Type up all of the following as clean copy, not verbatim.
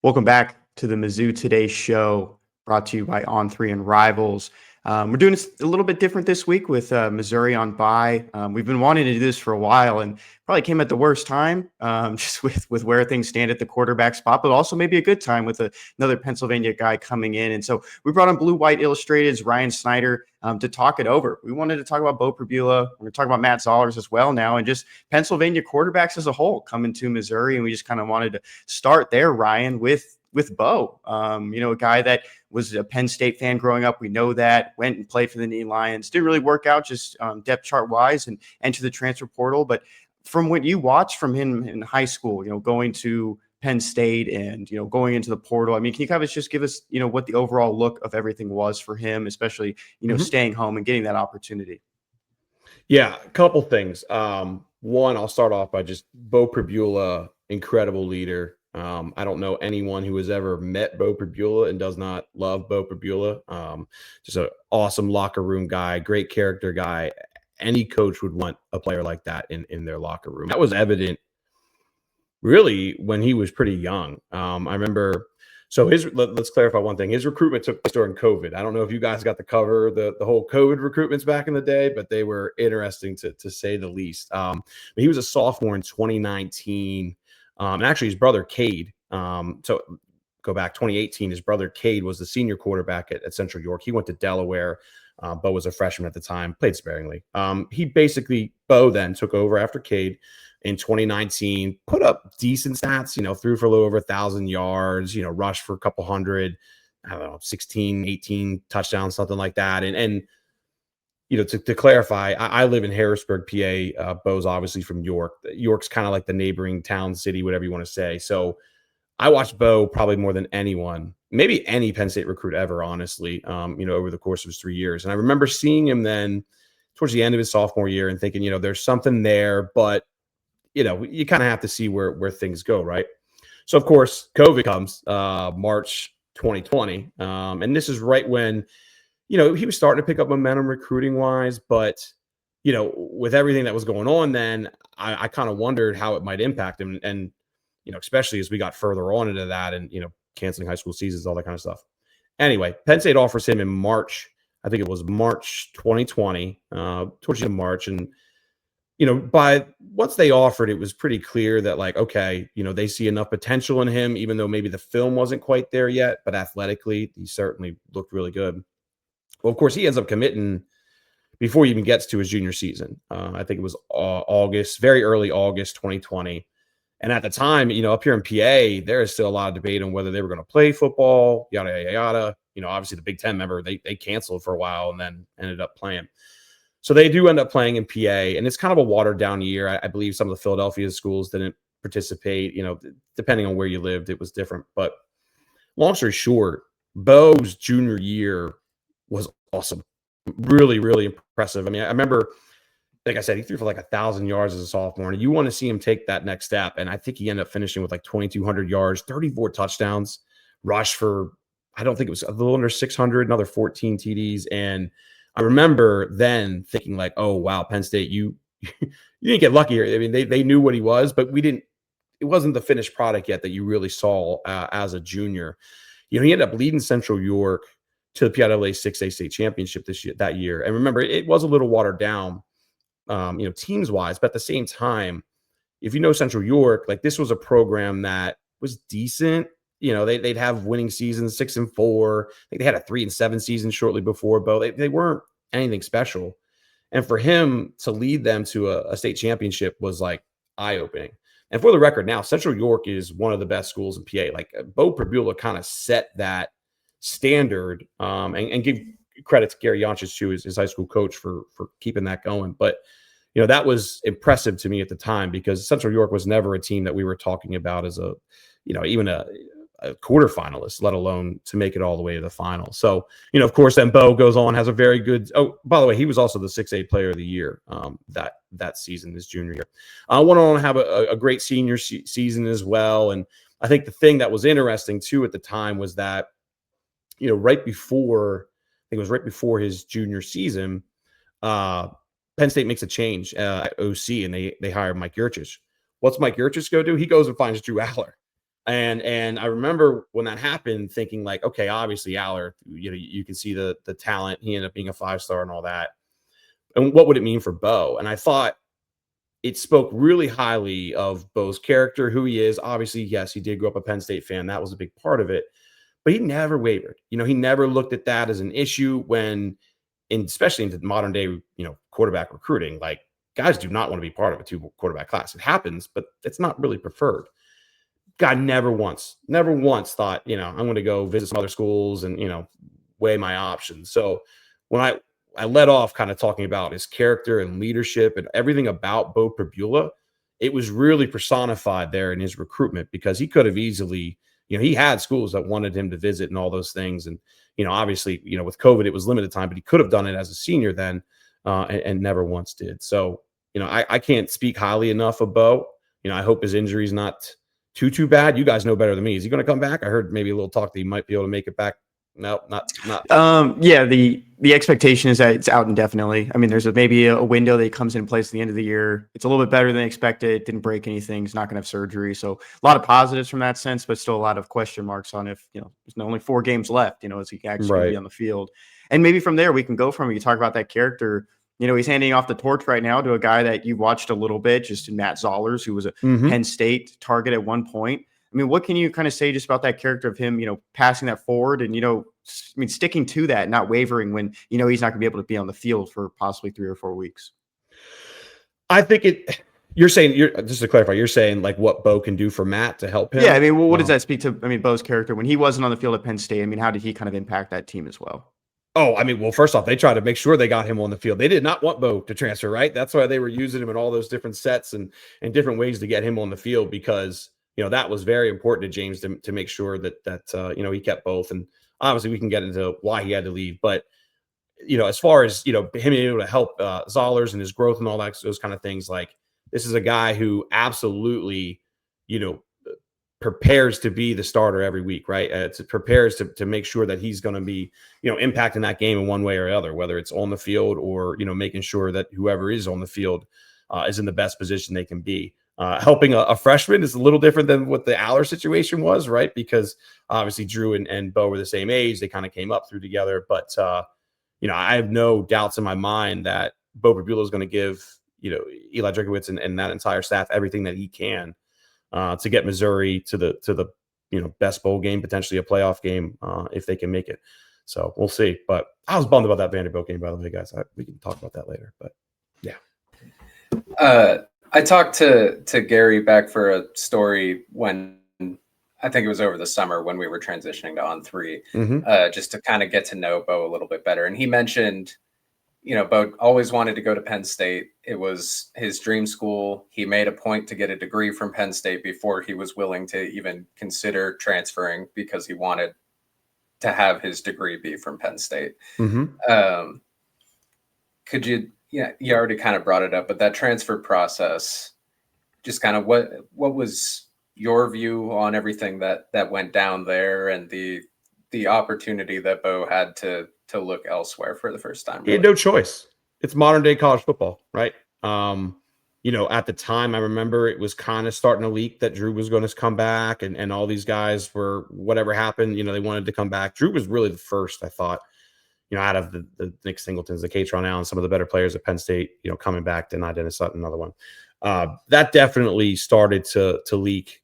Welcome back to the MizzouToday Show, brought to you by On3 and Rivals. We're doing this a little bit different this week with Missouri on bye. We've been wanting to do this for a while and probably came at the worst time, just with where things stand at the quarterback spot, but also maybe a good time with another Pennsylvania guy coming in. And so we brought on Blue White Illustrated's Ryan Snyder to talk it over. We wanted to talk about Beau Pribula. We're going to talk about Matt Zollers as well now, and just Pennsylvania quarterbacks as a whole coming to Missouri. And we just kind of wanted to start there, Ryan, with Beau, a guy that was a Penn State fan growing up. We know that, went and played for the Nittany Lions. Didn't really work out just depth chart wise and enter the transfer portal. But from what you watched from him in high school, going to Penn State and, going into the portal, I mean, can you kind of just give us, what the overall look of everything was for him, especially, staying home and getting that opportunity? Yeah, a couple things. One, I'll start off by just Beau Pribula, incredible leader. I don't know anyone who has ever met Beau Pribula and does not love Beau Pribula. Just an awesome locker room guy, great character guy. Any coach would want a player like that in their locker room. That was evident really when he was pretty young. I remember, so let's clarify one thing. His recruitment took place during COVID. I don't know if you guys got to cover the whole COVID recruitments back in the day, but they were interesting to say the least. But he was a sophomore in 2019. And actually his brother Cade, so go back 2018, his brother Cade was the senior quarterback at Central York. He went to Delaware. Beau was a freshman at the time, played sparingly. Beau then took over after Cade in 2019, put up decent stats, threw for a little over 1,000 yards, rushed for a couple hundred, 16, 18 touchdowns, something like that. And to clarify, I live in Harrisburg, PA. Beau's obviously from York. York's kind of like the neighboring town, city, whatever you want to say. So I watched Beau probably more than anyone, maybe any Penn State recruit ever, honestly, over the course of his 3 years. And I remember seeing him then towards the end of his sophomore year and thinking, there's something there, but, you kind of have to see where things go, right? So, of course, COVID comes March 2020. And this is right when, he was starting to pick up momentum recruiting wise, but, with everything that was going on then, I kind of wondered how it might impact him. And, especially as we got further on into that and, canceling high school seasons, all that kind of stuff. Anyway, Penn State offers him in March. I think it was March 2020, towards the end of March. And, by once they offered, it was pretty clear that okay, they see enough potential in him, even though maybe the film wasn't quite there yet, but athletically, he certainly looked really good. Well, of course, he ends up committing before he even gets to his junior season. I think it was August, very early August 2020. And at the time, up here in PA, there is still a lot of debate on whether they were going to play football, yada, yada, yada. Obviously the Big Ten, member, they canceled for a while and then ended up playing. So they do end up playing in PA, and it's kind of a watered down year. I believe some of the Philadelphia schools didn't participate. Depending on where you lived, it was different. But long story short, Beau's junior year was awesome. Really, really impressive. I mean, I remember, like I said, he threw for 1,000 yards as a sophomore, and you want to see him take that next step. And I think he ended up finishing with 2,200 yards, 34 touchdowns, rushed for, I don't think it was a little under 600, another 14 TDs. And I remember then thinking oh, wow, Penn State, you didn't get lucky here. I mean, they knew what he was, but it wasn't the finished product yet that you really saw as a junior. He ended up leading Central York to the PIAA 6A state championship that year. And remember, it was a little watered down, teams wise, but at the same time, if Central York, this was a program that was decent. They'd have winning seasons, 6-4. I think they had a 3-7 season shortly before Beau. They weren't anything special. And for him to lead them to a state championship was eye-opening. And for the record now, Central York is one of the best schools in PA. Beau Pribula kind of set that standard, and give credit to Gary Yonchich, too, his high school coach, for keeping that going. But, that was impressive to me at the time, because Central York was never a team that we were talking about as even a quarterfinalist, let alone to make it all the way to the final. So, of course, then Beau goes on, has a very good, oh, by the way, he was also the 6A player of the year that season, his junior year. Went on to have a great senior season as well. And I think the thing that was interesting too at the time was that, right before his junior season, Penn State makes a change at OC, and they hire Mike Yurcich. What's Mike Yurcich go do? He goes and finds Drew Aller. And I remember when that happened thinking like, okay, obviously Aller, you can see the talent. He ended up being a 5-star and all that. And what would it mean for Beau? And I thought it spoke really highly of Beau's character, who he is. Obviously, yes, he did grow up a Penn State fan. That was a big part of it. But he never wavered. He never looked at that as an issue especially into modern day, quarterback recruiting. Like, guys do not want to be part of a 2-quarterback class. It happens, but it's not really preferred. Guy never once thought, I'm going to go visit some other schools and, weigh my options. So when I led off kind of talking about his character and leadership and everything about Beau Pribula, it was really personified there in his recruitment, because he could have easily, he had schools that wanted him to visit and all those things. And, obviously, with COVID, it was limited time, but he could have done it as a senior then and never once did. So, I can't speak highly enough of Beau. I hope his injury is not too bad. You guys know better than me. Is he going to come back? I heard maybe a little talk that he might be able to make it back. No, not. Yeah, the expectation is that it's out indefinitely. I mean, there's maybe a window that comes in place at the end of the year. It's a little bit better than expected. Didn't break anything. He's not going to have surgery. So a lot of positives from that sense, but still a lot of question marks on if, there's only 4 games left, is he actually going to be on the field? And maybe from there we can go from, you talk about that character. He's handing off the torch right now to a guy that you watched a little bit, just in Matt Zollers, who was a Penn State target at one point. I mean, what can you kind of say just about that character of him, passing that forward and, sticking to that, not wavering when, he's not going to be able to be on the field for possibly 3 or 4 weeks? I think just to clarify, you're saying like what Beau can do for Matt to help him? Yeah. I mean, what does that speak to? I mean, Beau's character when he wasn't on the field at Penn State. I mean, how did he kind of impact that team as well? Oh, I mean, well, first off, they tried to make sure they got him on the field. They did not want Beau to transfer, right? That's why they were using him in all those different sets and different ways to get him on the field, because that was very important to James to make sure that he kept both. And obviously we can get into why he had to leave, but as far as him being able to help Zollers and his growth and all that, those kind of things, like, this is a guy who absolutely prepares to be the starter every week, right? It prepares to make sure that he's going to be impacting that game in one way or other, whether it's on the field or making sure that whoever is on the field is in the best position they can be. Helping a freshman is a little different than what the Aller situation was, right? Because obviously Drew and Beau were the same age. They kind of came up through together. But, I have no doubts in my mind that Beau Pribula is going to give, Eli Drinkwitz and that entire staff everything that he can to get Missouri to the best bowl game, potentially a playoff game if they can make it. So we'll see. But I was bummed about that Vanderbilt game, by the way, guys. We can talk about that later. But, yeah. I talked to Gary back for a story when I think it was over the summer when we were transitioning to On3, just to kind of get to know Beau a little bit better. And he mentioned, Beau always wanted to go to Penn State. It was his dream school. He made a point to get a degree from Penn State before he was willing to even consider transferring, because he wanted to have his degree be from Penn State. Could you... Yeah, you already kind of brought it up, but that transfer process, just kind of what was your view on everything that went down there, and the opportunity that Beau had to look elsewhere for the first time? He had no choice. It's modern day college football, right? At the time, I remember it was kind of starting to leak that Drew was going to come back, and all these guys were, whatever happened, they wanted to come back. Drew was really the first, I thought. Out of the Nick Singletons, the Katron Allen, some of the better players at Penn State, coming back. Denied Dennis Sutton, another one. That definitely started to leak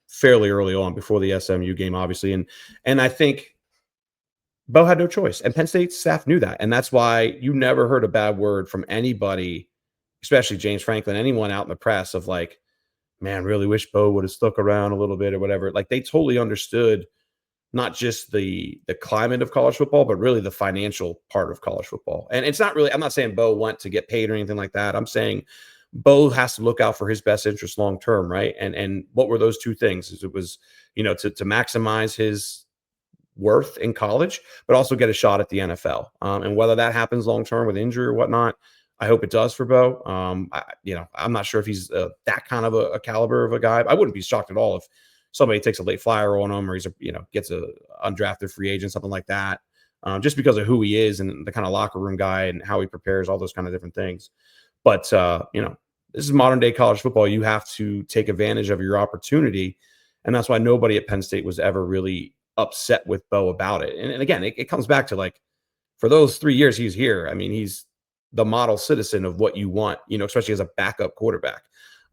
fairly early on, before the SMU game, obviously. And I think Beau had no choice. And Penn State staff knew that. And that's why you never heard a bad word from anybody, especially James Franklin, anyone out in the press, of like, man, really wish Beau would have stuck around a little bit or whatever. Like, they totally understood not just the climate of college football, but really the financial part of college football. And it's not really, I'm not saying Beau went to get paid or anything like that. I'm saying Beau has to look out for his best interest long-term. Right. And what were those two things? It was, to maximize his worth in college, but also get a shot at the NFL. And whether that happens long-term with injury or whatnot, I hope it does for Beau. I'm not sure if he's that kind of a caliber of a guy. I wouldn't be shocked at all if somebody takes a late flyer on him, or he's gets a undrafted free agent, something like that, just because of who he is and the kind of locker room guy and how he prepares, all those kind of different things. But this is modern day college football. You have to take advantage of your opportunity, And that's why nobody at Penn State was ever really upset with Beau about it. And again, it comes back to like, for those 3 years he's here, I mean, he's the model citizen of what you want, especially as a backup quarterback.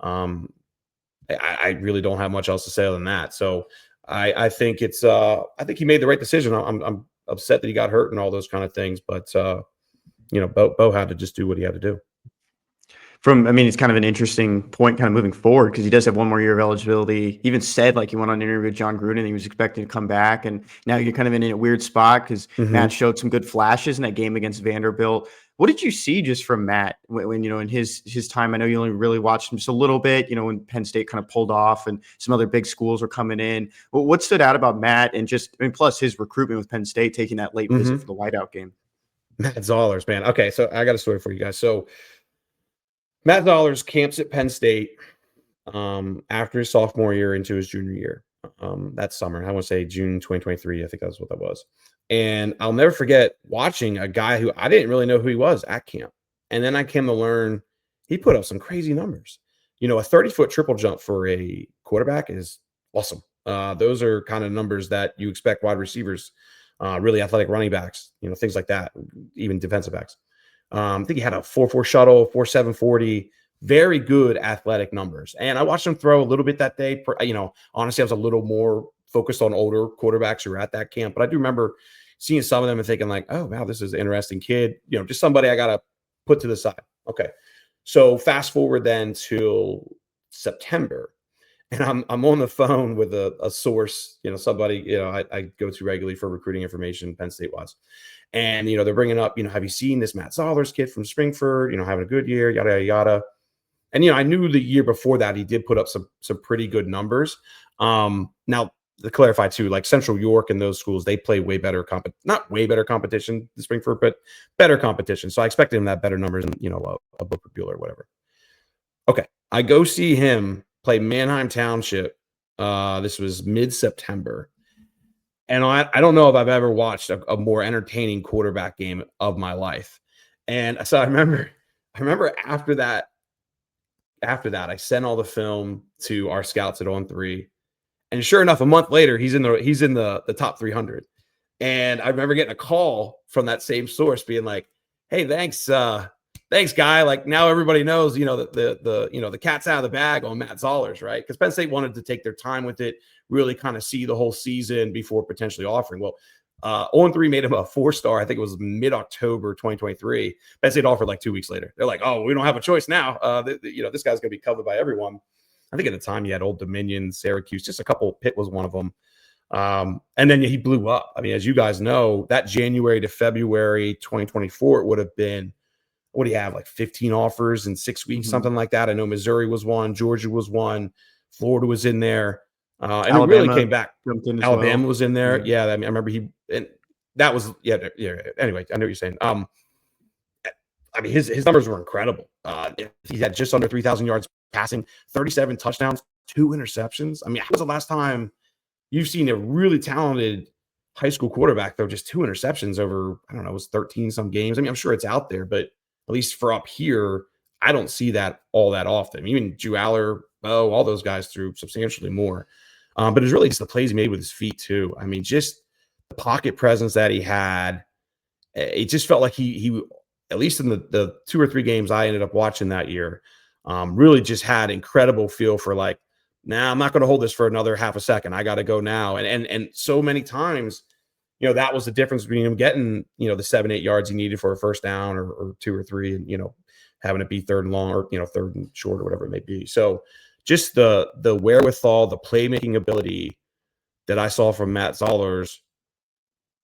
I really don't have much else to say other than that. So I think I think he made the right decision. I'm upset that he got hurt and all those kind of things, but Beau had to just do what he had to do. It's kind of an interesting point kind of moving forward because he does have one more year of eligibility. He even said like he went on an interview with John Gruden and he was expecting to come back. And now you're kind of in a weird spot because Matt showed some good flashes in that game against Vanderbilt. What did you see just from Matt when in his time? I know you only really watched him just a little bit, when Penn State kind of pulled off and some other big schools were coming in. What stood out about Matt and plus his recruitment with Penn State, taking that late visit for the whiteout game? Matt Zollers, man. Okay, so I got a story for you guys. So Matt Zollers camps at Penn State after his sophomore year into his junior year. That summer, I want to say June 2023. I think that's what that was. And I'll never forget watching a guy who I didn't really know who he was at camp. And then I came to learn he put up some crazy numbers. A 30-foot triple jump for a quarterback is awesome. Those are kind of numbers that you expect wide receivers, really athletic running backs, things like that, even defensive backs. I think he had a 4.4 shuttle, 4.7 40, very good athletic numbers. And I watched him throw a little bit that day. Honestly, I was a little more focused on older quarterbacks who were at that camp. But I do remember seeing some of them and thinking like, oh, wow, this is an interesting kid. Just somebody I got to put to the side. Okay. So fast forward then till September. And I'm on the phone with a source, somebody, I go to regularly for recruiting information, Penn State wise. And, they're bringing up, have you seen this Matt Zollers kid from Springford, having a good year, yada, yada, yada. And, I knew the year before that he did put up some pretty good numbers. Now, to clarify too, like Central York and those schools, they play way better, not way better competition than Springford, but better competition. So I expected him to have better numbers than, a Beau Pribula or whatever. Okay. I go see him play Manheim Township. This was mid-September. And I don't know if I've ever watched a more entertaining quarterback game of my life. And so I remember after that, I sent all the film to our scouts at On 3. And sure enough, a month later, he's in the top 300. And I remember getting a call from that same source being like, hey, thanks, guy. Like now everybody knows, the cat's out of the bag on Matt Zollers, right? Because Penn State wanted to take their time with it, really kind of see the whole season before potentially offering. Well, On 3 made him a 4-star. I think it was mid-October 2023. Penn State offered like 2 weeks later. They're like, oh, we don't have a choice now. This guy's going to be covered by everyone. I think at the time he had Old Dominion, Syracuse, just a couple. Pitt was one of them. And then he blew up. I mean, as you guys know, that January to February 2024, it would have been, what do you have, like 15 offers in 6 weeks, something like that. I know Missouri was one, Georgia was one, Florida was in there. And Alabama, it really came back. Alabama was in there. Yeah. I remember that was. Anyway, I know what you're saying. His numbers were incredible. He had just under 3,000 yards passing, 37 touchdowns, 2 interceptions. When was the last time you've seen a really talented high school quarterback throw just 2 interceptions over, I don't know, it was 13 some games? I'm sure it's out there, but at least for up here, I don't see that all that often. Even Jualler, Beau, all those guys threw substantially more. But it's really just the plays he made with his feet too. Just the pocket presence that he had. It just felt like he at least in the 2 or 3 games I ended up watching that year, really just had incredible feel for like, nah, I'm not going to hold this for another half a second. I got to go now. And so many times, that was the difference between him getting, the 7-8 yards he needed for a first down or 2 or 3 and, having it be 3rd and long or, 3rd and short or whatever it may be. So just the wherewithal, the playmaking ability that I saw from Matt Zollers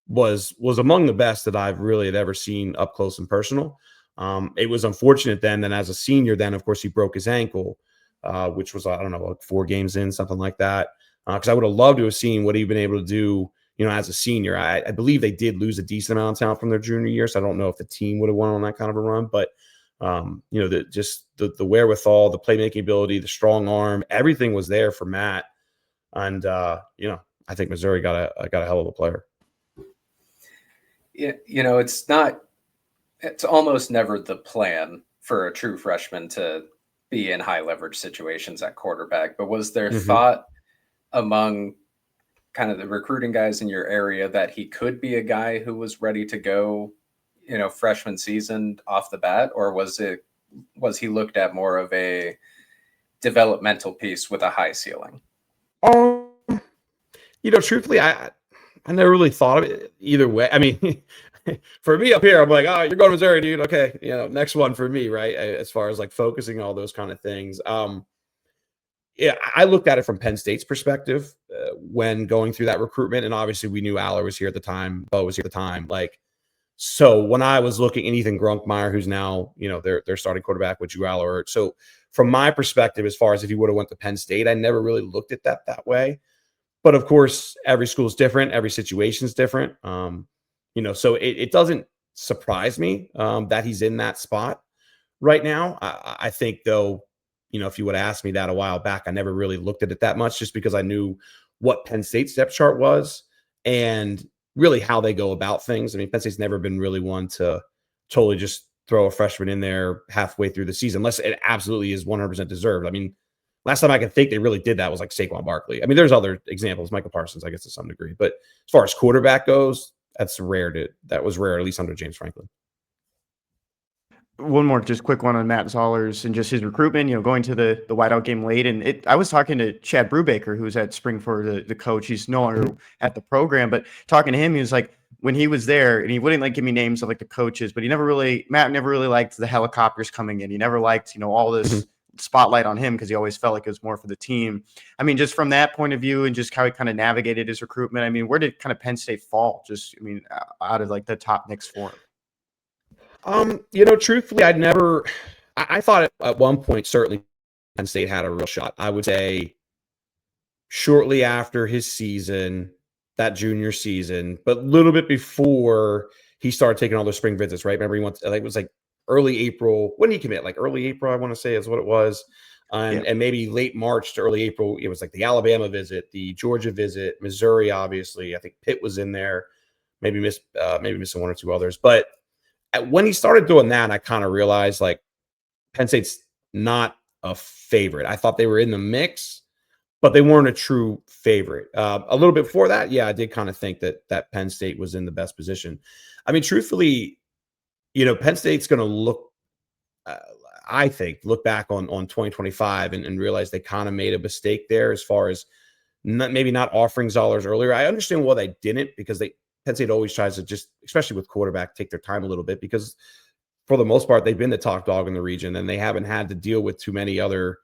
was among the best that I've really had ever seen up close and personal. It was unfortunate then as a senior, then of course he broke his ankle, which was, I don't know, like 4 games in, something like that. Because I would have loved to have seen what he'd been able to do, as a senior. I believe they did lose a decent amount of talent from their junior year, so I don't know if the team would have won on that kind of a run. But the wherewithal, the playmaking ability, the strong arm, everything was there for Matt. And I think Missouri got a hell of a player. Yeah, it's almost never the plan for a true freshman to be in high leverage situations at quarterback. But was there thought among kind of the recruiting guys in your area that he could be a guy who was ready to go, freshman season off the bat, or was he looked at more of a developmental piece with a high ceiling? Truthfully, I never really thought of it either way. I mean, for me up here, I'm like, oh, you're going to Missouri, dude. Okay, next one for me, right? As far as like focusing all those kind of things. Yeah, I looked at it from Penn State's perspective when going through that recruitment, and obviously we knew Aller was here at the time, Beau was here at the time. So when I was looking at Ethan Grunkmeyer, who's now, their starting quarterback with Drew Aller. So from my perspective, as far as if he would have went to Penn State, I never really looked at that way. But of course, every school is different. Every situation is different. So it doesn't surprise me that he's in that spot right now. I think, though, if you would have asked me that a while back, I never really looked at it that much just because I knew what Penn State's depth chart was and really how they go about things. I mean, Penn State's never been really one to totally just throw a freshman in there halfway through the season, unless it absolutely is 100% deserved. I mean, last time I can think they really did that was like Saquon Barkley. I mean, there's other examples, Michael Parsons, I guess, to some degree. But as far as quarterback goes, that was rare, at least under James Franklin. One more just quick one on Matt Zollers and just his recruitment, going to the whiteout game late. And I was talking to Chad Brubaker, who's at Spring for the coach. He's no longer at the program, but talking to him, he was like, when he was there, and he wouldn't give me names of the coaches, but Matt never really liked the helicopters coming in. He never liked, all this spotlight on him because he always felt like it was more for the team. I mean, just from that point of view and just how he kind of navigated his recruitment, I mean, where did kind of Penn State fall? Just, out of the top Knicks for him? Truthfully, I thought at one point, certainly Penn State had a real shot. I would say shortly after his season, that junior season, but a little bit before he started taking all those spring visits, right? Remember, it was early April. When did he commit? Early April, I want to say is what it was. And maybe late March to early April, it was the Alabama visit, the Georgia visit, Missouri, obviously. I think Pitt was in there, maybe missing one or two others. But when he started doing that, I kind of realized Penn State's not a favorite. I thought they were in the mix, but they weren't a true favorite. A little bit before that, yeah, I did kind of think that Penn State was in the best position. I mean, truthfully, Penn State's going to look back on 2025 and realize they kind of made a mistake there as far as maybe not offering Zollers earlier. I understand why they didn't, because Penn State always tries to just, especially with quarterback, take their time a little bit because for the most part, they've been the top dog in the region and they haven't had to deal with too many other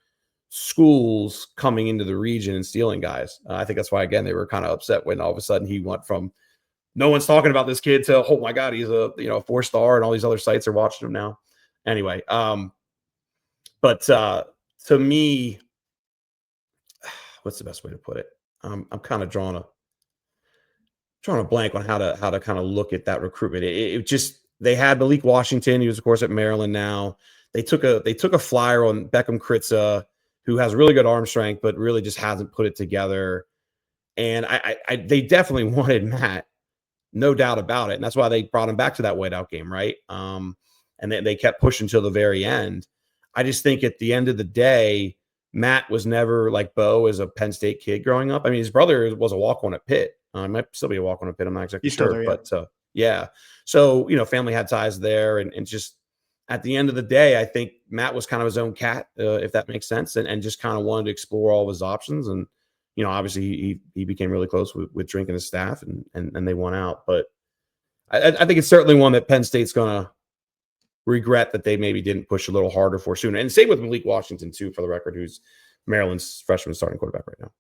schools coming into the region and stealing guys. I think that's why, again, they were kind of upset when all of a sudden he went from no one's talking about this kid to, oh my God, he's a 4-star and all these other sites are watching him now. Anyway, but to me, what's the best way to put it? I'm kind of drawing a blank on how to kind of look at that recruitment. It just, they had Malik Washington, who's of course at Maryland now. They took a flyer on Beckham Kritza, who has really good arm strength, but really just hasn't put it together. And they definitely wanted Matt, no doubt about it. And that's why they brought him back to that whiteout game, right? And they kept pushing till the very end. I just think at the end of the day, Matt was never like Beau as a Penn State kid growing up. I mean, his brother was a walk-on at Pitt. Might still be a walk-on at Pitt. I'm not exactly sure. There, yeah. But yeah. So, family had ties there. And just at the end of the day, I think Matt was kind of his own cat, if that makes sense, and just kind of wanted to explore all of his options. And, obviously he became really close with Drink and his staff and they won out. But I think it's certainly one that Penn State's going to regret that they maybe didn't push a little harder for sooner. And same with Malik Washington, too, for the record, who's Maryland's freshman starting quarterback right now.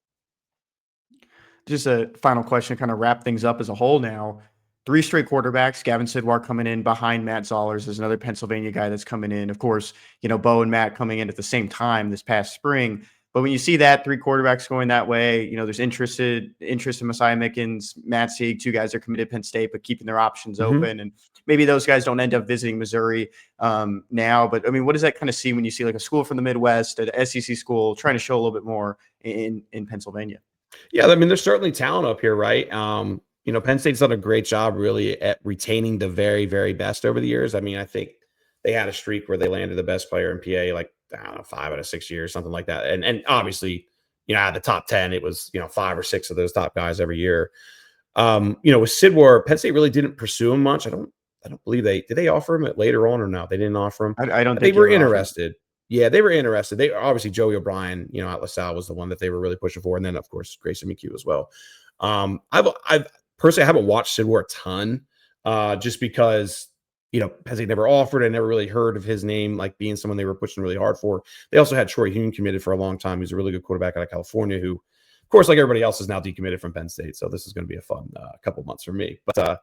Just a final question, kind of wrap things up as a whole now. 3 straight quarterbacks, Gavin Sidwar coming in behind Matt Zollers. There's another Pennsylvania guy that's coming in. Of course, Beau and Matt coming in at the same time this past spring. But when you see that 3 quarterbacks going that way, there's interest in Messiah Mickens, Matt Sieg, 2 guys are committed to Penn State, but keeping their options open. And maybe those guys don't end up visiting Missouri now. But I mean, what does that kind of see when you see a school from the Midwest, an SEC school trying to show a little bit more in Pennsylvania? Yeah, I mean, there's certainly talent up here, right? Penn State's done a great job really at retaining the very, very best over the years. I mean, I think they had a streak where they landed the best player in PA, I don't know, 5 out of 6 years, something like that. And obviously, out of the top 10, it was, 5 or 6 of those top guys every year. With Sidwar, Penn State really didn't pursue him much. I don't believe did they offer him later on or no? They didn't offer him. I don't They think were interested. Yeah, they were interested. They obviously Joey O'Brien, at LaSalle was the one that they were really pushing for, and then of course Grayson McHugh as well. I've personally I haven't watched Sidwar a ton, just because Penn State never offered. I never really heard of his name like being someone they were pushing really hard for. They also had Troy Hume committed for a long time. He's a really good quarterback out of California who, of course, like everybody else, is now decommitted from Penn State. So this is going to be a fun couple months for me. But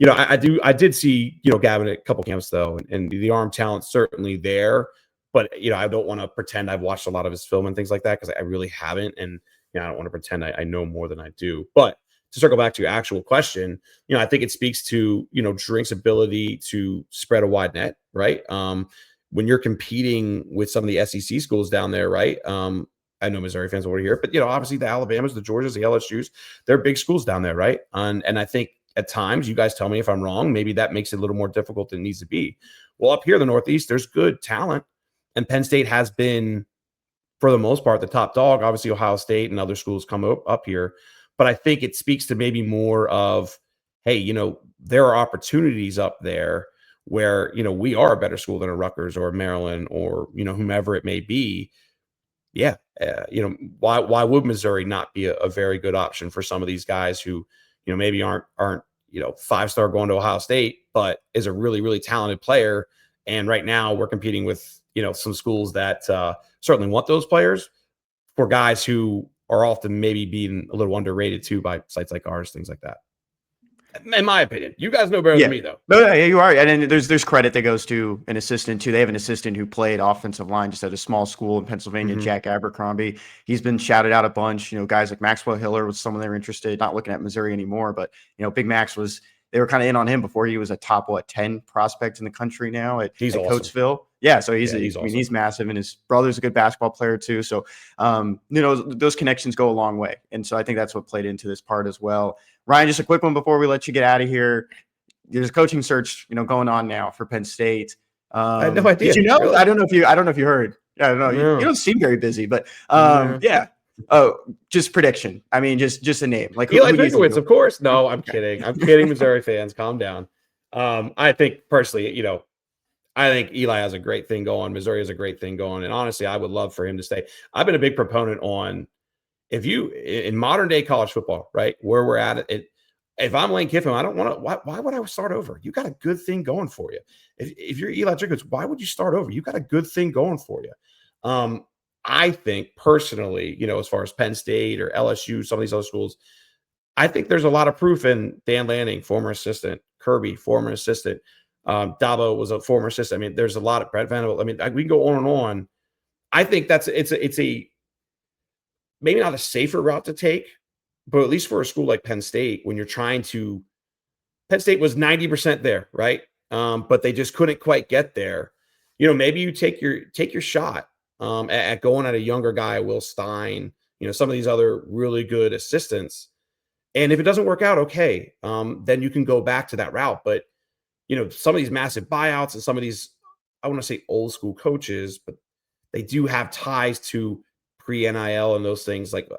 I did see Gavin at a couple camps though, and the arm talent certainly there. But I don't want to pretend I've watched a lot of his film and things like that because I really haven't, and I don't want to pretend I know more than I do. But to circle back to your actual question, I think it speaks to Drink's ability to spread a wide net, right? When you're competing with some of the SEC schools down there, right? I know Missouri fans will want to hear it, but obviously the Alabamas, the Georgias, the LSUs, they're big schools down there, right? And I think at times, you guys tell me if I'm wrong, maybe that makes it a little more difficult than it needs to be. Well, up here in the Northeast, there's good talent, and Penn State has been, for the most part, the top dog. Obviously, Ohio State and other schools come up here, but I think it speaks to maybe more of, hey, there are opportunities up there where we are a better school than a Rutgers or a Maryland or whomever it may be. Yeah, why would Missouri not be a very good option for some of these guys who maybe aren't 5-star going to Ohio State, but is a really, really talented player. And right now we're competing with, some schools that certainly want those players for guys who are often maybe being a little underrated too by sites like ours, things like that. In my opinion, you guys know better than me though. No, yeah, you are. And then there's credit that goes to an assistant too. They have an assistant who played offensive line just at a small school in Pennsylvania, Jack Abercrombie. He's been shouted out a bunch. Guys like Maxwell Hiller was someone they were interested, not looking at Missouri anymore, but Big Max they were kind of in on him before he was a top 10 prospect in the country now at awesome. Coatesville. Yeah, so he's awesome. He's massive, and his brother's a good basketball player too. So those connections go a long way. And so I think that's what played into this part as well. Ryan, just a quick one before we let you get out of here. There's a coaching search, going on now for Penn State. I had no idea. Did you know? Really? I don't know if you heard. Yeah, I don't know. No. You don't seem very busy, but yeah. Oh, just prediction. I mean, just a name. Like Eli Drinkwitz, of course. No, I'm kidding. I'm kidding, Missouri fans. Calm down. I think personally, I think Eli has a great thing going. Missouri has a great thing going. And honestly, I would love for him to stay. I've been a big proponent on in modern day college football, right, where we're at it. If I'm Lane Kiffin, I don't want to. Why would I start over? You got a good thing going for you. If you're Eli Drinkwitz, why would you start over? You got a good thing going for you. I think personally, as far as Penn State or LSU, some of these other schools, I think there's a lot of proof in Dan Lanning, former assistant, Kirby, former assistant, Dabo was a former assistant. I mean, there's a lot of Brett Vanderbilt. I mean, we can go on and on. I think it's a maybe not a safer route to take, but at least for a school like Penn State, when you're trying to, Penn State was 90% there, right? But they just couldn't quite get there. Maybe you take your shot at going at a younger guy, Will Stein, some of these other really good assistants. And if it doesn't work out, okay, then you can go back to that route. But, some of these massive buyouts and some of these, I want to say old school coaches, but they do have ties to pre-NIL and those things like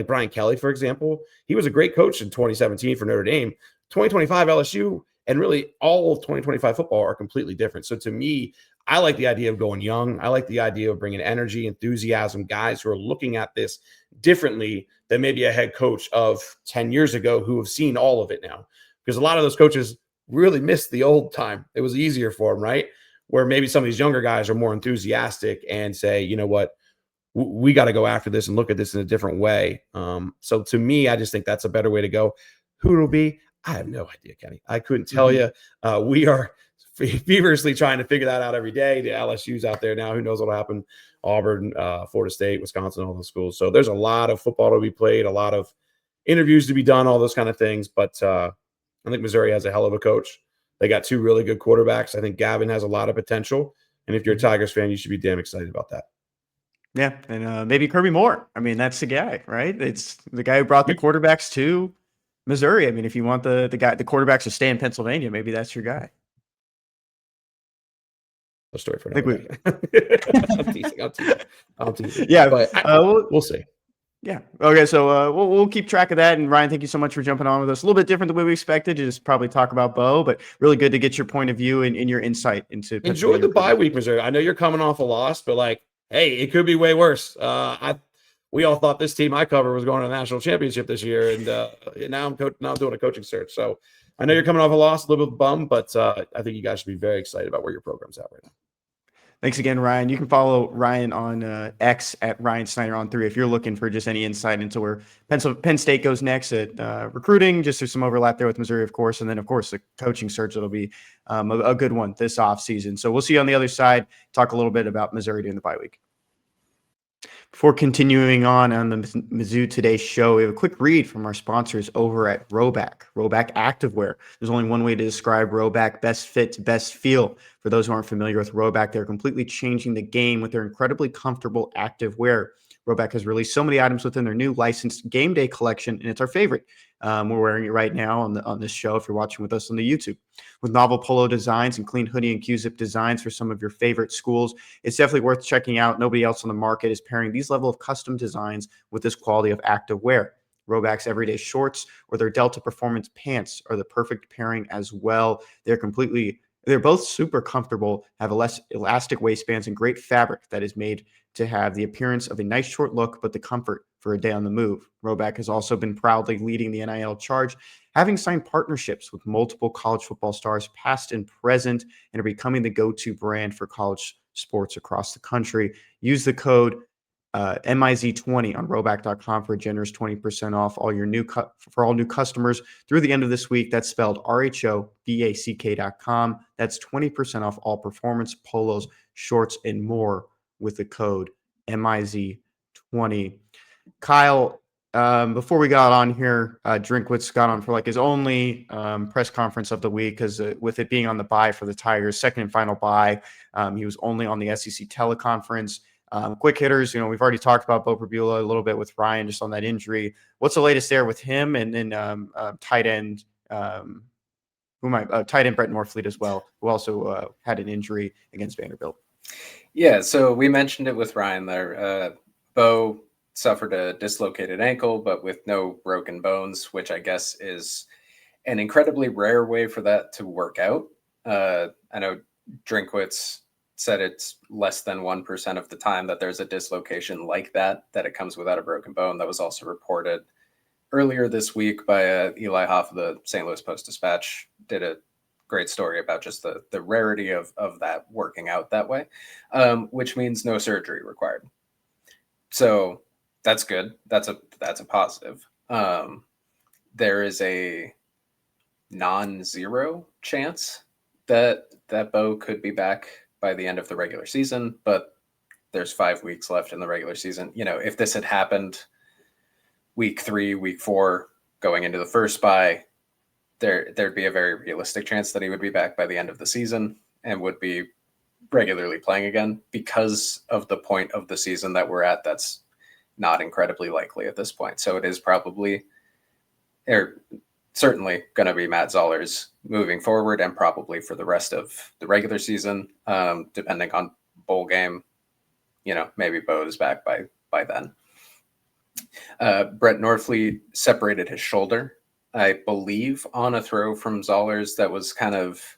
Brian Kelly, for example. He was a great coach in 2017 for Notre Dame. 2025 LSU and really all of 2025 football are completely different. So to me, I like the idea of going young. I like the idea of bringing energy, enthusiasm, guys who are looking at this differently than maybe a head coach of 10 years ago who have seen all of it now. Because a lot of those coaches really missed the old time. It was easier for them, right? Where maybe some of these younger guys are more enthusiastic and say, you know what, we got to go after this and look at this in a different way. So to me, I just think that's a better way to go. Who it'll be, I have no idea, Kenny. I couldn't tell you. We are feverishly trying to figure that out every day. The LSU's out there now. Who knows what will happen? Auburn, Florida State, Wisconsin, all those schools. So there's a lot of football to be played, a lot of interviews to be done, all those kind of things. But I think Missouri has a hell of a coach. They got two really good quarterbacks. I think Gavin has a lot of potential. And if you're a Tigers fan, you should be damn excited about that. Yeah, and maybe Kirby Moore. I mean, that's the guy, right? It's the guy who brought the quarterbacks to Missouri. I mean, if you want the quarterbacks to stay in Pennsylvania, maybe that's your guy. A story for another day. I'm teasing. Yeah, but we'll see. Yeah. Okay. So we'll keep track of that. And Ryan, thank you so much for jumping on with us. A little bit different than what we expected. Just probably talk about Beau, but really good to get your point of view and your insight into Enjoy Pennsylvania the bye recruiting. week, Missouri. I know you're coming off a loss, but like, hey, it could be way worse. We all thought this team I cover was going to the national championship this year, and now I'm doing a coaching search. So I know you're coming off a loss, a little bit bummed, but I think you guys should be very excited about where your program's at right now. Thanks again, Ryan. You can follow Ryan on X at Ryan Snyder on 3 if you're looking for just any insight into where Penn State goes next at recruiting. Just there's some overlap there with Missouri, of course, and then of course the coaching search that'll be a good one this offseason. So we'll see you on the other side. Talk a little bit about Missouri during the bye week. Before continuing on the MizzouToday Show, we have a quick read from our sponsors over at Rhoback Activewear. There's only one way to describe Rhoback: best fit, best feel. For those who aren't familiar with Rhoback, they're completely changing the game with their incredibly comfortable activewear. Rhoback has released so many items within their new licensed game day collection, and it's our favorite. We're wearing it right now on this show if you're watching with us on the YouTube. With novel polo designs and clean hoodie and Q-zip designs for some of your favorite schools, it's definitely worth checking out. Nobody else on the market is pairing these level of custom designs with this quality of active wear. Rhoback's everyday shorts or their Delta Performance pants are the perfect pairing as well. They're both super comfortable, have less elastic waistbands, and great fabric that is made to have the appearance of a nice short look, but the comfort for a day on the move. Rhoback has also been proudly leading the NIL charge, having signed partnerships with multiple college football stars, past and present, and are becoming the go-to brand for college sports across the country. Use the code MIZ20 on Rhoback.com for a generous 20% off for all new customers through the end of this week. That's spelled RHOBACK.com. That's 20% off all performance, polos, shorts, and more with the code MIZ20. Kyle, before we got on here, Drinkwitz got on for like his only press conference of the week because with it being on the bye for the Tigers, second and final bye, he was only on the SEC teleconference. Quick hitters, we've already talked about Beau Pribula a little bit with Ryan just on that injury. What's the latest there with him and then tight end tight end Brett Norfleet as well, who also had an injury against Vanderbilt? Yeah, so we mentioned it with Ryan there. Beau suffered a dislocated ankle, but with no broken bones, which I guess is an incredibly rare way for that to work out. I know Drinkwitz said it's less than 1% of the time that there's a dislocation like that it comes without a broken bone. That was also reported earlier this week by Eli Hoff of the St. Louis Post-Dispatch. Did a great story about just the rarity of that working out that way, which means no surgery required. So that's good. That's a positive. There is a non-zero chance that Beau could be back by the end of the regular season, but there's 5 weeks left in the regular season. If this had happened week 3, week 4, going into the first bye, there'd be a very realistic chance that he would be back by the end of the season and would be regularly playing again. Because of the point of the season that we're at, that's not incredibly likely at this point. So it is certainly going to be Matt Zollers moving forward and probably for the rest of the regular season, depending on bowl game. Maybe Beau is back by then. Brett Norfleet separated his shoulder, I believe, on a throw from Zollers that was kind of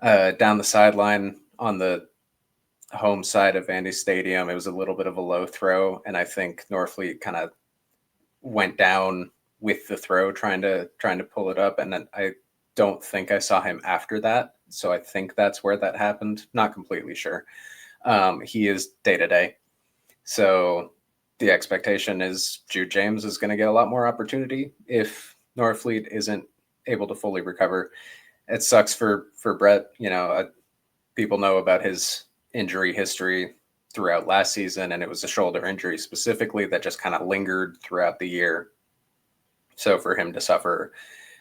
down the sideline on the home side of Vandy Stadium. It was a little bit of a low throw, and I think Norfleet kind of went down with the throw, trying to pull it up, and then I don't think I saw him after that. So I think that's where that happened. Not completely sure. He is day-to-day. So the expectation is Jude James is going to get a lot more opportunity if Norfleet isn't able to fully recover. It sucks for Brett. People know about his injury history throughout last season, and it was a shoulder injury specifically that just kind of lingered throughout the year. So for him to suffer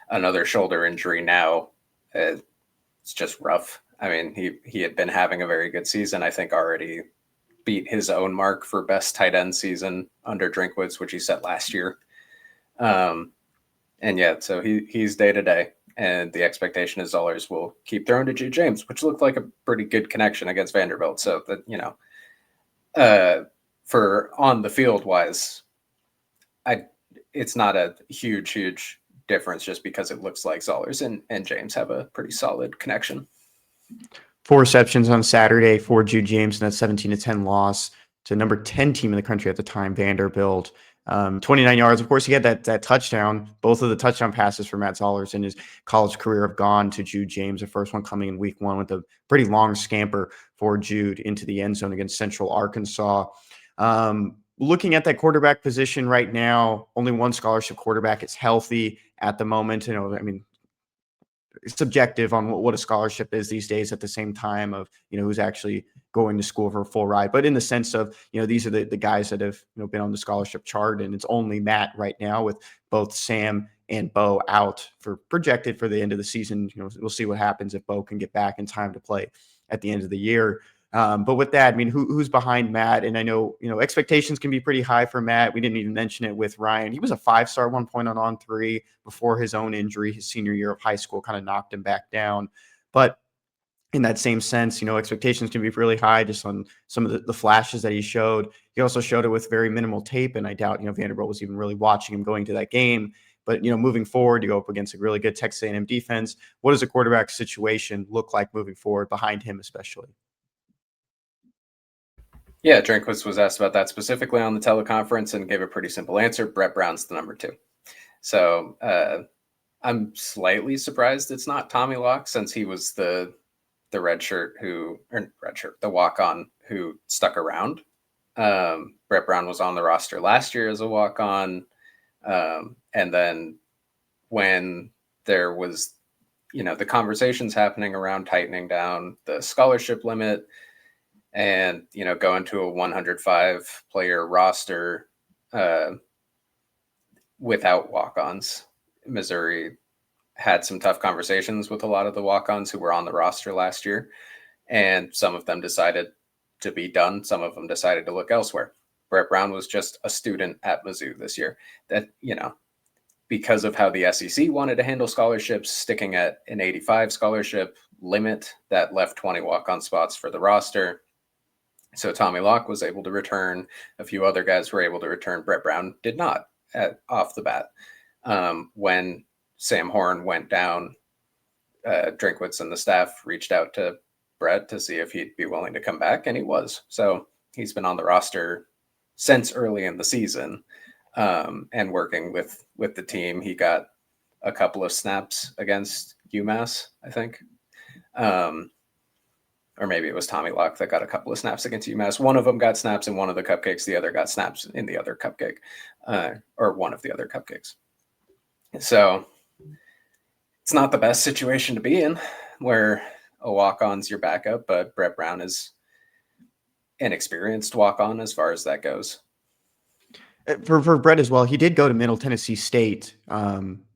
another shoulder injury now, it's just rough. I mean, he had been having a very good season. I think already beat his own mark for best tight end season under Drinkwitz, which he set last year. So he's day to day, and the expectation is Zollers will keep throwing to Jude James, which looked like a pretty good connection against Vanderbilt. So that for on the field wise, it's not a huge difference just because it looks like Zollers and James have a pretty solid connection. 4 receptions on Saturday for Jude James in that 17-10 loss to number 10 team in the country at the time, Vanderbilt. 29 yards. Of course, he had that touchdown. Both of the touchdown passes for Matt Zollers in his college career have gone to Jude James. The first one coming in week 1 with a pretty long scamper for Jude into the end zone against Central Arkansas. Looking at that quarterback position right now, only one scholarship quarterback is healthy at the moment. It's subjective on what a scholarship is these days at the same time of, who's actually going to school for a full ride. But in the sense of, these are the guys that have, been on the scholarship chart, and it's only Matt right now with both Sam and Beau out for projected for the end of the season. We'll see what happens if Beau can get back in time to play at the end of the year. But with that, who's behind Matt? And I know, expectations can be pretty high for Matt. We didn't even mention it with Ryan. He was a 5-star 1 point on 3 before his own injury. His senior year of high school kind of knocked him back down. But in that same sense, expectations can be really high just on some of the flashes that he showed. He also showed it with very minimal tape, and I doubt, Vanderbilt was even really watching him going to that game. But, moving forward, you go up against a really good Texas A&M defense. What does a quarterback situation look like moving forward behind him especially? Yeah, Drinkwitz was asked about that specifically on the teleconference and gave a pretty simple answer. Brett Brown's the number 2. So I'm slightly surprised it's not Tommy Locke, since he was the the walk-on who stuck around. Brett Brown was on the roster last year as a walk-on. And then when there was, the conversations happening around tightening down the scholarship limit, and going to a 105 player roster without walk-ons, Missouri had some tough conversations with a lot of the walk-ons who were on the roster last year, and some of them decided to be done. Some of them decided to look elsewhere. Brett Brown was just a student at Mizzou this year. That, because of how the SEC wanted to handle scholarships, sticking at an 85 scholarship limit that left 20 walk-on spots for the roster. So Tommy Locke was able to return. A few other guys were able to return. Brett Brown did not off the bat. When Sam Horn went down, Drinkwitz and the staff reached out to Brett to see if he'd be willing to come back, and he was. So he's been on the roster since early in the season, and working with the team. He got a couple of snaps against UMass, I think. Or maybe it was Tommy Locke that got a couple of snaps against UMass. One of them got snaps in one of the cupcakes. The other got snaps in the other cupcake, or one of the other cupcakes. So it's not the best situation to be in, where a walk-on's your backup, but Brett Brown is an experienced walk-on as far as that goes. For Brett as well, he did go to Middle Tennessee State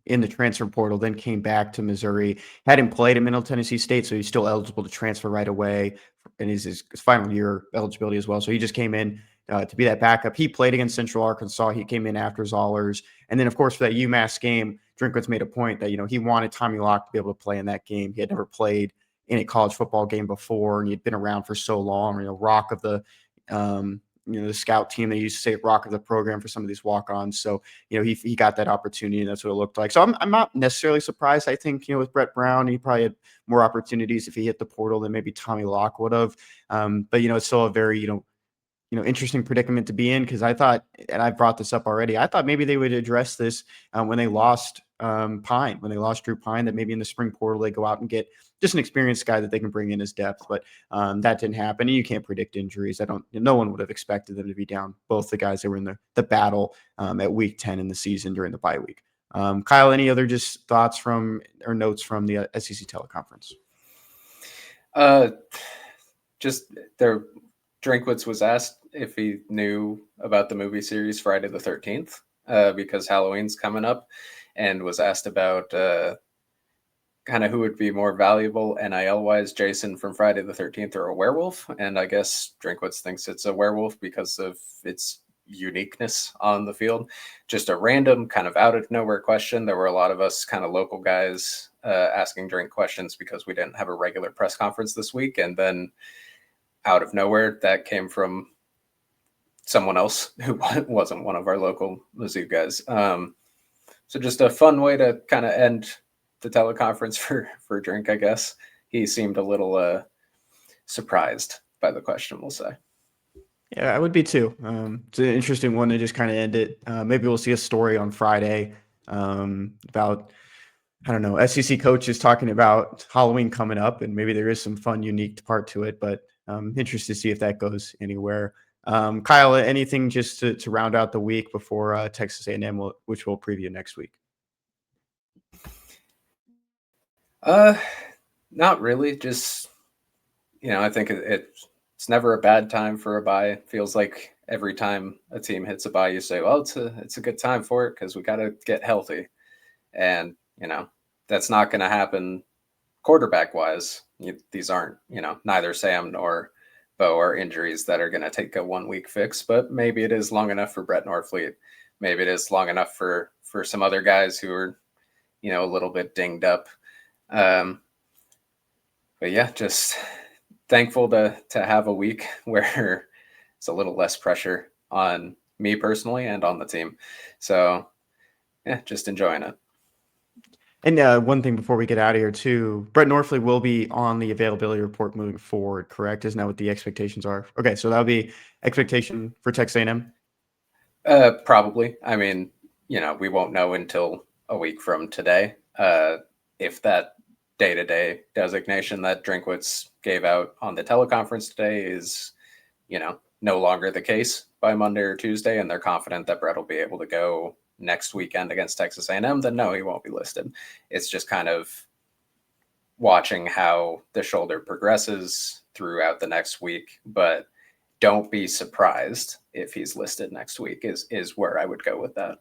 in the transfer portal, then came back to Missouri. Hadn't played at Middle Tennessee State, so he's still eligible to transfer right away, and his final year eligibility as well. So he just came in to be that backup. He played against Central Arkansas. He came in after Zollers. And then, of course, for that UMass game, Drinkwitz made a point that, he wanted Tommy Locke to be able to play in that game. He had never played in a college football game before, and he'd been around for so long, rock of the the scout team. They used to say rock of the program for some of these walk-ons. So, he got that opportunity, and that's what it looked like. So I'm not necessarily surprised. I think, with Brett Brown, he probably had more opportunities if he hit the portal than maybe Tommy Locke would have. But, it's still a very, interesting predicament to be in, because I thought, and I brought this up already, I thought maybe they would address this when they lost Pine, when they lost Drew Pine, that maybe in the spring portal they go out and get just an experienced guy that they can bring in as depth. But that didn't happen. And you can't predict injuries. No one would have expected them to be down both the guys that were in the battle at week 10 in the season during the bye week. Kyle, any other just thoughts from or notes from the SEC teleconference? Drinkwitz was asked if he knew about the movie series Friday the 13th, because Halloween's coming up, and was asked about kind of who would be more valuable NIL-wise, Jason from Friday the 13th or a werewolf. And I guess Drinkwitz thinks it's a werewolf because of its uniqueness on the field. Just a random kind of out of nowhere question. There were a lot of us kind of local guys asking Drink questions because we didn't have a regular press conference this week. And then out of nowhere, that came from someone else who wasn't one of our local Mizzou guys. So just a fun way to kind of end the teleconference for a drink, I guess. He seemed a little surprised by the question, we'll say. Yeah, I would be too. It's an interesting one to just kind of end it. Maybe we'll see a story on Friday about, I don't know, SEC coaches talking about Halloween coming up, and maybe there is some fun, unique part to it, but interested to see if that goes anywhere. Kyle, anything just to round out the week before Texas A&M, which we'll preview next week? Not really. Just, I think it's never a bad time for a bye. It feels like every time a team hits a bye, you say, well, it's a good time for it because we got to get healthy. And, that's not going to happen quarterback wise. These aren't, neither Sam nor Beau are injuries that are going to take a 1 week fix, but maybe it is long enough for Brett Norfleet. Maybe it is long enough for some other guys who are, a little bit dinged up. But yeah, just thankful to have a week where it's a little less pressure on me personally and on the team. So yeah, just enjoying it. And one thing before we get out of here too, Brett Norfleet will be on the availability report moving forward, correct? Isn't that what the expectations are? Okay, so that'll be expectation for Texas A&M? Probably. I mean, we won't know until a week from today. If that day-to-day designation that Drinkwitz gave out on the teleconference today is, no longer the case by Monday or Tuesday, and they're confident that Brett will be able to go next weekend against Texas A&M, then no, he won't be listed. It's just kind of watching how the shoulder progresses throughout the next week, but don't be surprised if he's listed next week is where I would go with that.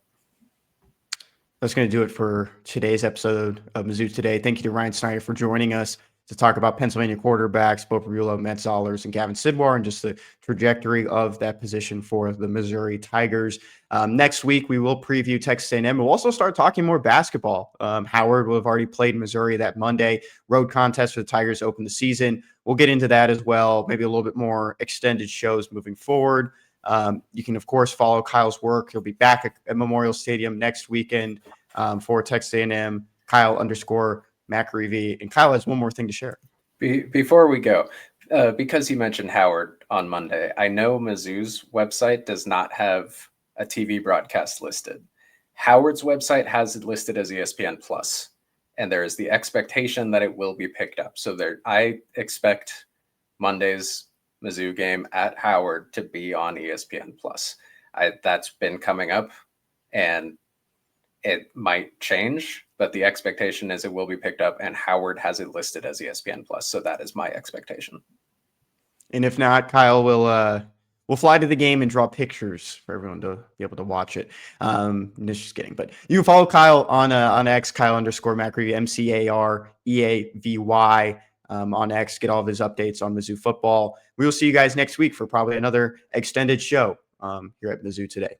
That's going to do it for today's episode of Mizzou Today. Thank you to Ryan Snyder for joining us to talk about Pennsylvania quarterbacks, Beau Pribula, Zollers, and Gavin Sidwar, and just the trajectory of that position for the Missouri Tigers. Next week, we will preview Texas A&M. We'll also start talking more basketball. Howard will have already played Missouri that Monday. Road contest for the Tigers to open the season. We'll get into that as well, maybe a little bit more extended shows moving forward. You can, of course, follow Kyle's work. He'll be back at Memorial Stadium next weekend for Texas A&M, Kyle_McAreavy. And Kyle has one more thing to share. Before we go, because you mentioned Howard on Monday, I know Mizzou's website does not have a TV broadcast listed. Howard's website has it listed as ESPN Plus, and there is the expectation that it will be picked up. So I expect Monday's Mizzou game at Howard to be on ESPN Plus. That's been coming up, and it might change, but the expectation is it will be picked up, and Howard has it listed as ESPN Plus. So that is my expectation. And if not, Kyle will fly to the game and draw pictures for everyone to be able to watch it. Just kidding, but you can follow Kyle on X, Kyle_McAreavy, McAreavy on X. Get all of his updates on Mizzou football. We will see you guys next week for probably another extended show here at Mizzou Today.